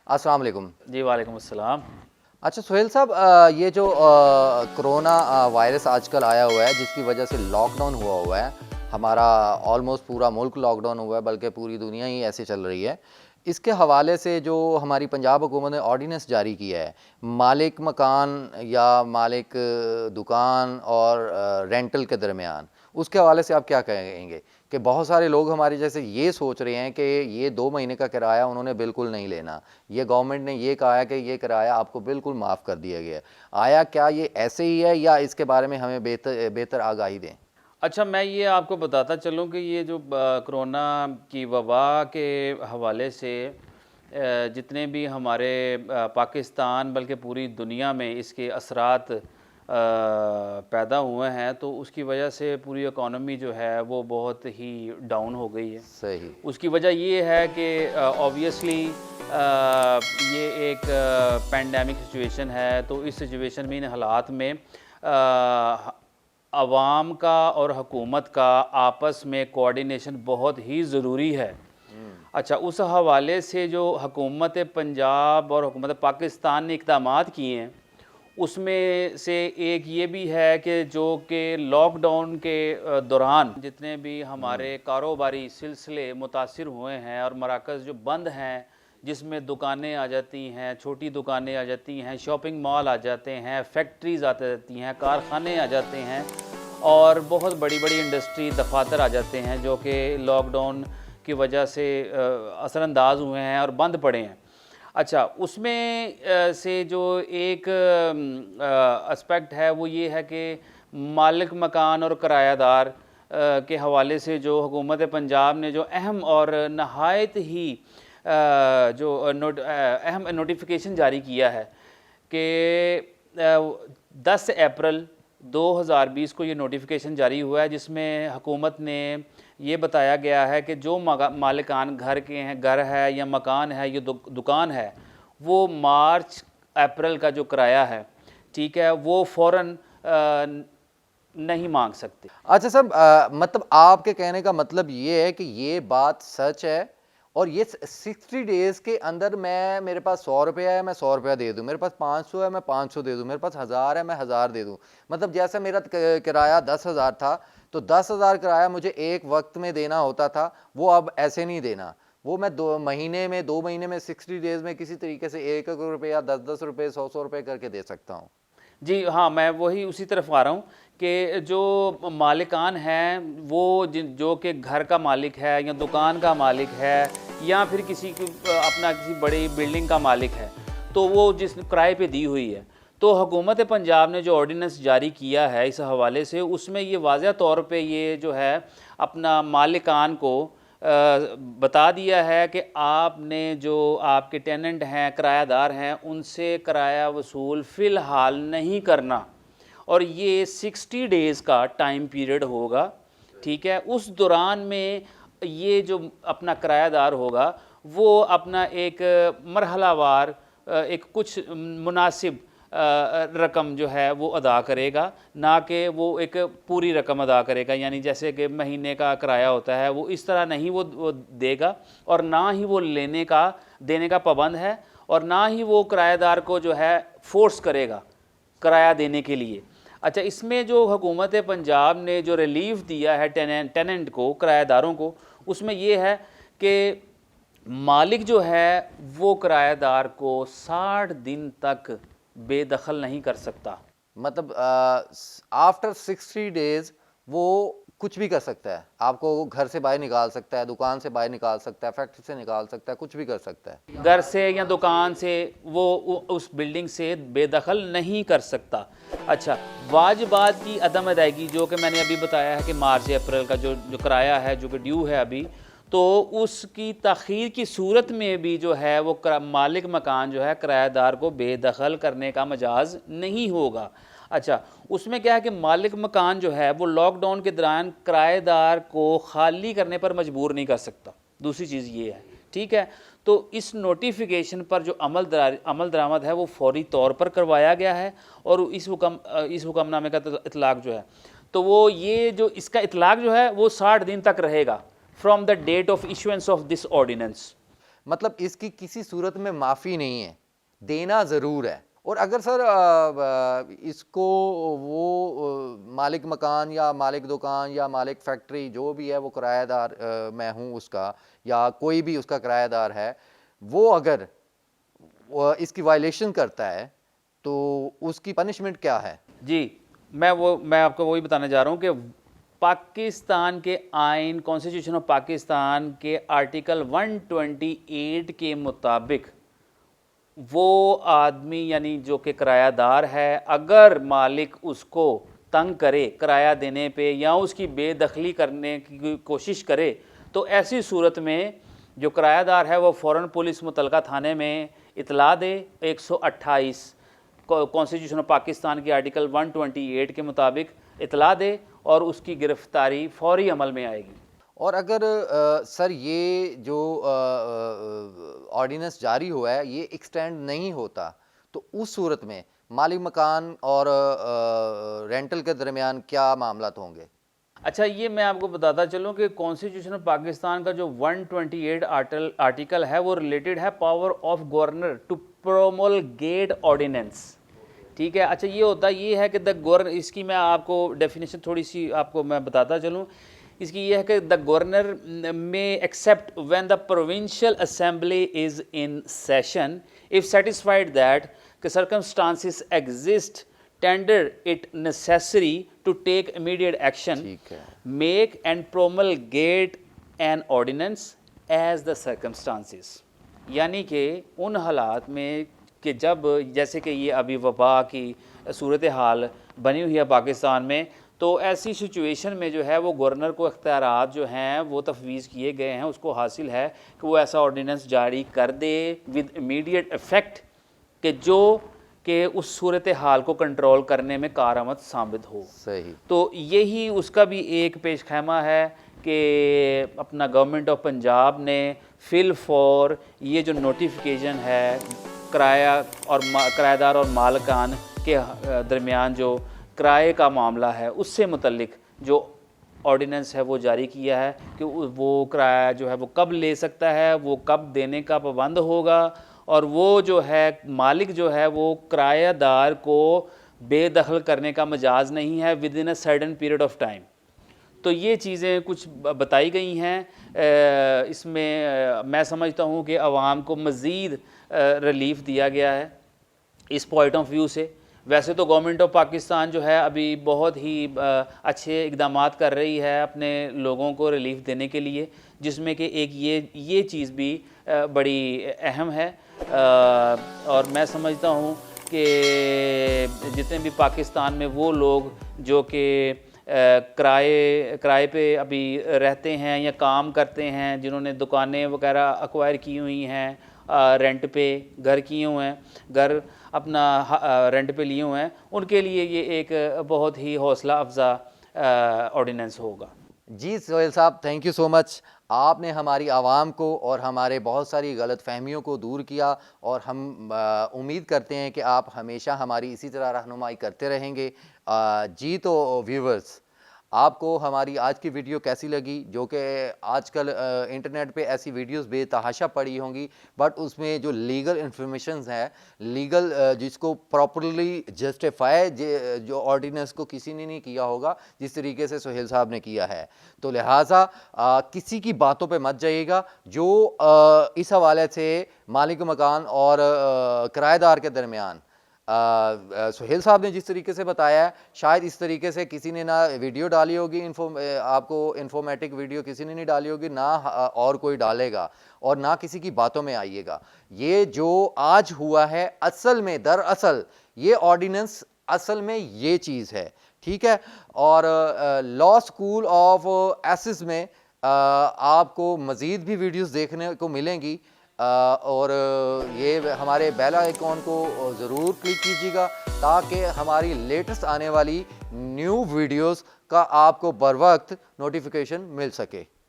السلام علیکم جی وعلیکم السلام۔ اچھا سہیل صاحب، یہ جو کرونا وائرس آج کل آیا ہوا ہے جس کی وجہ سے لاک ڈاؤن ہوا ہے، ہمارا آلموسٹ پورا ملک لاک ڈاؤن ہوا ہے، بلکہ پوری دنیا ہی ایسے چل رہی ہے۔ اس کے حوالے سے جو ہماری پنجاب حکومت نے آرڈیننس جاری کیا ہے، مالک مکان یا مالک دکان اور رینٹل کے درمیان، اس کے حوالے سے آپ کیا کہیں گے؟ کہ بہت سارے لوگ ہمارے جیسے یہ سوچ رہے ہیں کہ یہ 2 مہینے کا کرایہ انہوں نے بالکل نہیں لینا، یہ گورنمنٹ نے یہ کہا ہے کہ یہ کرایہ آپ کو بالکل معاف کر دیا گیا ہے۔ آیا کیا یہ ایسے ہی ہے یا اس کے بارے میں ہمیں بہتر آگاہی دیں؟ اچھا، میں یہ آپ کو بتاتا چلوں کہ یہ جو کرونا کی وبا کے حوالے سے جتنے بھی ہمارے پاکستان بلکہ پوری دنیا میں اس کے اثرات پیدا ہوئے ہیں، تو اس کی وجہ سے پوری اکانومی جو ہے وہ بہت ہی ڈاؤن ہو گئی ہے۔ صحیح۔ اس کی وجہ یہ ہے کہ آبویسلی یہ ایک پینڈیمک سچویشن ہے، تو اس سچویشن میں ان حالات میں عوام کا اور حکومت کا آپس میں کوآرڈینیشن بہت ہی ضروری ہے۔ اچھا، اس حوالے سے جو حکومت پنجاب اور حکومت پاکستان نے اقدامات کیے ہیں، اس میں سے ایک یہ بھی ہے کہ جو کہ لاک ڈاؤن کے دوران جتنے بھی ہمارے کاروباری سلسلے متاثر ہوئے ہیں اور مراکز جو بند ہیں، جس میں دکانیں آ جاتی ہیں، چھوٹی دکانیں آ جاتی ہیں، شاپنگ مال آ جاتے ہیں، فیکٹریز آ جاتی ہیں، کارخانے آ جاتے ہیں، اور بہت بڑی بڑی انڈسٹری دفاتر آ جاتے ہیں جو کہ لاک ڈاؤن کی وجہ سے اثر انداز ہوئے ہیں اور بند پڑے ہیں۔ اچھا، اس میں سے جو ایک اسپیکٹ ہے وہ یہ ہے کہ مالک مکان اور کرایہ دار کے حوالے سے جو حکومت پنجاب نے جو اہم اور نہایت ہی جو اہم نوٹیفیکیشن جاری کیا ہے کہ 10 اپریل 2020 کو یہ نوٹیفیکیشن جاری ہوا ہے، جس میں حکومت نے یہ بتایا گیا ہے کہ جو مالکان گھر کے ہیں، گھر ہے یا مکان ہے یا دکان ہے، وہ مارچ اپریل کا جو کرایہ ہے، ٹھیک ہے، وہ فوراً نہیں مانگ سکتے۔ اچھا صاحب، مطلب آپ کے کہنے کا مطلب یہ ہے کہ یہ بات سچ ہے اور یہ 60 ڈیز کے اندر میرے پاس 100 روپیہ ہے، میں 100 روپیہ دے دوں، میرے پاس 500 ہے، میں 500 دے دوں، میرے پاس 1000 ہے، میں 1000 دے دوں؟ مطلب جیسا میرا کرایہ 10,000 تھا تو 10,000 کرایہ مجھے ایک وقت میں دینا ہوتا تھا، وہ اب ایسے نہیں دینا، وہ میں 2 مہینے میں 60 ڈیز میں کسی طریقے سے 1,000 روپیہ 10 روپے 100 روپے کر کے دے سکتا ہوں؟ جی ہاں، میں وہی اسی طرف آ رہا ہوں کہ جو مالکان ہیں وہ جو کہ گھر کا مالک ہے یا دکان کا مالک ہے یا پھر کسی بڑی بلڈنگ کا مالک ہے، تو وہ جس کرائے پہ دی ہوئی ہے، تو حکومت پنجاب نے جو آرڈیننس جاری کیا ہے اس حوالے سے، اس میں یہ واضح طور پہ یہ جو ہے اپنا مالکان کو بتا دیا ہے کہ آپ نے جو آپ کے ٹیننٹ ہیں، کرایہ دار ہیں، ان سے کرایہ وصول فی الحال نہیں کرنا، اور یہ 60 ڈیز کا ٹائم پیریڈ ہوگا، ٹھیک ہے۔ اس دوران میں یہ جو اپنا کرایہ دار ہوگا وہ اپنا ایک مرحلہ وار ایک کچھ مناسب رقم جو ہے وہ ادا کرے گا، نہ کہ وہ ایک پوری رقم ادا کرے گا، یعنی جیسے کہ مہینے کا کرایہ ہوتا ہے وہ اس طرح نہیں وہ دے گا، اور نہ ہی وہ دینے کا پابند ہے، اور نہ ہی وہ کرایہ دار کو جو ہے فورس کرے گا کرایہ دینے کے لیے۔ اچھا، اس میں جو حکومت پنجاب نے جو ریلیف دیا ہے ٹیننٹ کو، کرایہ داروں کو، اس میں یہ ہے کہ مالک جو ہے وہ کرایہ دار کو 60 دن تک بے دخل نہیں کر سکتا۔ مطلب آفٹر 60 ڈیز وہ کچھ بھی کر سکتا ہے، آپ کو گھر سے باہر نکال سکتا ہے، دکان سے باہر نکال سکتا ہے، فیکٹری سے نکال سکتا ہے، کچھ بھی کر سکتا ہے، گھر سے یا دکان سے وہ اس بلڈنگ سے بے دخل نہیں کر سکتا۔ اچھا، واجبات کی عدم ادائیگی جو کہ میں نے ابھی بتایا ہے کہ مارچ اپریل کا جو کرایہ ہے جو کہ ڈیو ہے ابھی، تو اس کی تاخیر کی صورت میں بھی جو ہے وہ مالک مکان جو ہے کرایہ دار کو بے دخل کرنے کا مجاز نہیں ہوگا۔ اچھا، اس میں کیا ہے کہ مالک مکان جو ہے وہ لاک ڈاؤن کے دوران کرایہ دار کو خالی کرنے پر مجبور نہیں کر سکتا، دوسری چیز یہ ہے، ٹھیک ہے۔ تو اس نوٹیفیکیشن پر جو عمل درآمد ہے وہ فوری طور پر کروایا گیا ہے، اور اس حکم نامے کا اطلاق جو ہے تو وہ یہ جو اس کا اطلاق جو ہے وہ 60 دن تک رہے گا from the date of issuance of this ordinance. مطلب اس کی کسی صورت میں معافی نہیں ہے, دینا ضرور ہے. اور اگر سر اس کو وہ مالک مکان یا مالک دکان یا مالک فیکٹری جو بھی ہے وہ کرایہ دار میں ہوں اس کا, یا کوئی بھی اس کا کرایہ دار ہے, وہ اگر اس کی وائلیشن کرتا ہے تو اس کی پنشمنٹ کیا ہے؟ جی میں آپ کو وہی بتانے جا رہا ہوں کہ پاکستان کے آئین کانسٹیٹیوشن آف پاکستان کے آرٹیکل 128 کے مطابق وہ آدمی یعنی جو کہ کرایہ دار ہے, اگر مالک اس کو تنگ کرے کرایہ دینے پہ یا اس کی بے دخلی کرنے کی کوشش کرے, تو ایسی صورت میں جو کرایہ دار ہے وہ فوراً پولیس متعلقہ تھانے میں اطلاع دے. 128 کانسٹیٹیوشن آف پاکستان کے آرٹیکل 128 کے مطابق اطلاع دے اور اس کی گرفتاری فوری عمل میں آئے گی. اور اگر سر یہ جو آرڈیننس جاری ہوا ہے یہ ایکسٹینڈ نہیں ہوتا تو اس صورت میں مالک مکان اور رینٹل کے درمیان کیا معاملات ہوں گے؟ اچھا یہ میں آپ کو بتاتا چلوں کہ کانسٹیٹیوشن آف پاکستان کا جو 128 آرٹیکل ہے وہ ریلیٹڈ ہے power of governor to promulgate ordinance. ٹھیک ہے. اچھا یہ ہوتا یہ ہے کہ اس کی میں آپ کو ڈیفینیشن تھوڑی سی آپ کو میں بتاتا چلوں. اس کی یہ ہے کہ the governor may except when the provincial assembly is in session if satisfied that کہ circumstances exist render it necessary to take immediate action make and promulgate an ordinance as the circumstances. یعنی کہ ان حالات میں کہ جب جیسے کہ یہ ابھی وبا کی صورتحال بنی ہوئی ہے پاکستان میں, تو ایسی سچویشن میں جو ہے وہ گورنر کو اختیارات جو ہیں وہ تفویض کیے گئے ہیں, اس کو حاصل ہے کہ وہ ایسا آرڈیننس جاری کر دے ود امیڈیٹ افیکٹ کہ جو کہ اس صورتحال کو کنٹرول کرنے میں کارآمد ثابت ہو. صحیح. تو یہی اس کا بھی ایک پیش خیمہ ہے کہ اپنا گورنمنٹ آف پنجاب نے فل فور یہ جو نوٹیفیکیشن ہے کرایہ دار اور مالکان کے درمیان جو کرائے کا معاملہ ہے اس سے متعلق جو آرڈیننس ہے وہ جاری کیا ہے کہ وہ کرایہ جو ہے وہ کب لے سکتا ہے, وہ کب دینے کا پابند ہوگا, اور وہ جو ہے مالک جو ہے وہ کرایہ دار کو بے دخل کرنے کا مجاز نہیں ہے with in a certain period of time. تو یہ چیزیں کچھ بتائی گئی ہیں. اس میں سمجھتا ہوں کہ عوام کو مزید ریلیف دیا گیا ہے اس پوائنٹ آف ویو سے. ویسے تو گورنمنٹ آف پاکستان جو ہے ابھی بہت ہی اچھے اقدامات کر رہی ہے اپنے لوگوں کو ریلیف دینے کے لیے, جس میں کہ ایک یہ چیز بھی بڑی اہم ہے. اور میں سمجھتا ہوں کہ جتنے بھی پاکستان میں وہ لوگ جو کہ کرائے پہ ابھی رہتے ہیں یا کام کرتے ہیں, جنہوں نے دکانیں وغیرہ ایکوائر کی ہوئی ہیں, رینٹ پہ گھر کیے ہوئے ہیں, گھر اپنا رینٹ پہ لیے ہوئے ہیں, ان کے لیے یہ ایک بہت ہی حوصلہ افزا آرڈیننس ہوگا. جی سہیل صاحب, تھینک یو سو مچ. آپ نے ہماری عوام کو اور ہمارے بہت ساری غلط فہمیوں کو دور کیا, اور ہم امید کرتے ہیں کہ آپ ہمیشہ ہماری اسی طرح رہنمائی کرتے رہیں گے. جی تو ویورز, آپ کو ہماری آج کی ویڈیو کیسی لگی؟ جو کہ آج کل انٹرنیٹ پہ ایسی ویڈیوز بے تحاشا پڑی ہوں گی, بٹ اس میں جو لیگل انفارمیشنز ہیں, لیگل جس کو پراپرلی جسٹیفائی جو آرڈیننس کو کسی نے نہیں کیا ہوگا جس طریقے سے سہیل صاحب نے کیا ہے, تو لہٰذا کسی کی باتوں پہ مت جائیے گا. جو اس حوالے سے مالک مکان اور کرایہ دار کے درمیان سہیل صاحب نے جس طریقے سے بتایا ہے, شاید اس طریقے سے کسی نے نہ ویڈیو ڈالی ہوگی, آپ کو انفارمیٹک ویڈیو کسی نے نہیں ڈالی ہوگی, نہ اور کوئی ڈالے گا, اور نہ کسی کی باتوں میں آئیے گا. یہ جو آج ہوا ہے اصل میں دراصل یہ آرڈیننس اصل میں یہ چیز ہے, ٹھیک ہے. اور لا اسکول آف ایسز میں آپ کو مزید بھی ویڈیوز دیکھنے کو ملیں گی, اور یہ ہمارے بیل آئیکن کو ضرور کلک کیجیے گا تاکہ ہماری لیٹسٹ آنے والی نیو ویڈیوز کا آپ کو بر وقت نوٹیفیکیشن مل سکے.